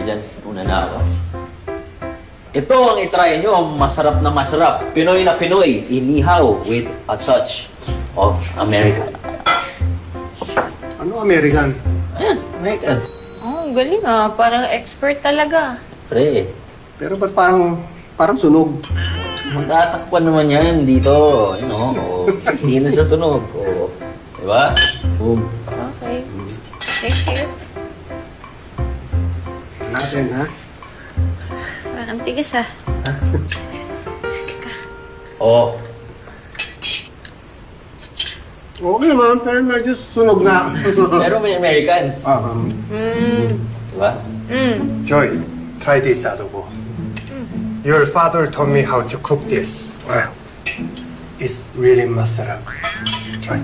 dyan. Una na ako. Ito ang itry nyo, masarap na masarap. Pinoy na Pinoy, inihaw with a touch of American. Ano American? Ayan, American. Oh, galing ah. Parang expert talaga. Pre, Pero ba't parang sunog? magtatakpan naman yan dito. Yun o, hindi na siya sunog. O, diba? Boom. Okay. Thank you. Natin, ha? Parang tigas ah. O, Okay naman, pero medyo sunog na. pero may American. Diba? Joy, try this adobo. Your father taught me how to cook this. Wow. It's really masarap. Try.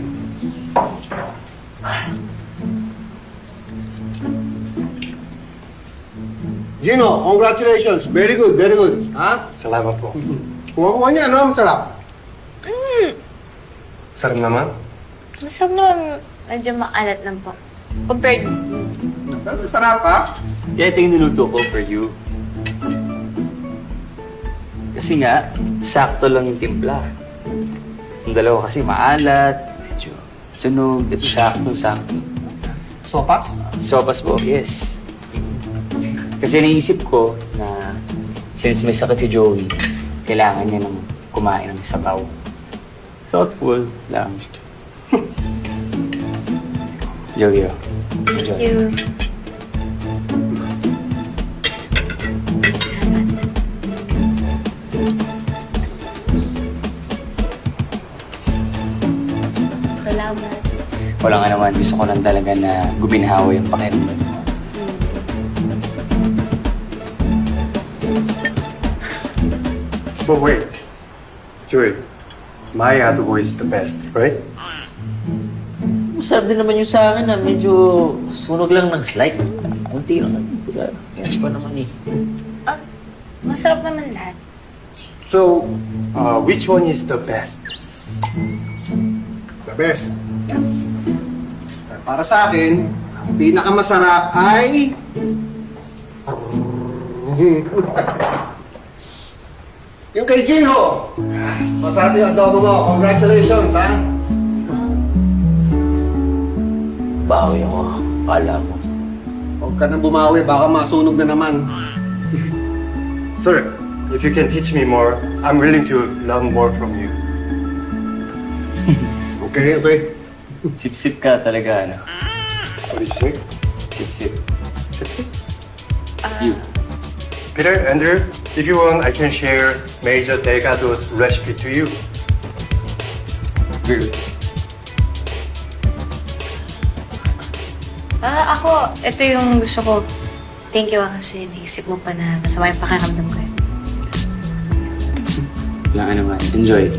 Gino, congratulations. Very good, very good. Ha? Salamat po. Kuha niya, no? Masarap. Sarap naman? Masarap naman. Medyo maalat lang po. Compared. Pero masarap, ha? Kaya ito yung niluto ko for you. Kasi nga, sakto lang yung timpla. Yung dalawa kasi maalat, medyo sunog, ito sakto-sakto. Sopas? Sopas po, yes. Kasi naisip ko na since may sakit si Joey, kailangan niya nang kumain ng sabaw. Thoughtful lang. Joey, oh. Enjoy. Thank you. Salamat. Wala nga naman, gusto ko lang talaga na guminhawa yung pakiramdam mo. But wait. Joy, my adobo is the best, right? Masarap din naman yung sa akin na medyo sunog lang ng slight. Kunti lang. Yan pa naman eh. Ah, masarap naman lahat. So, which one is the best? The best. Yes. Para sa akin, ang pinakamasarap ay... yung kay Jinho. Masarap yung adobo mo. Congratulations, ha? Bawi ako. Kala mo. Huwag ka nang bumawi. Baka masunog na naman. Sir, if you can teach me more, I'm willing to learn more from you. Okay, okay. Sip-sip ka talaga, ano? What is it? Sip-sip. Sip-sip? You. Peter, Andrew, if you want, I can share Major Delgado's recipe to you. Girl. Ako, ito yung gusto ko. Thank you kasi naisip mo pa na masama yung pakiramdam ko. Wala ka naman. Enjoy.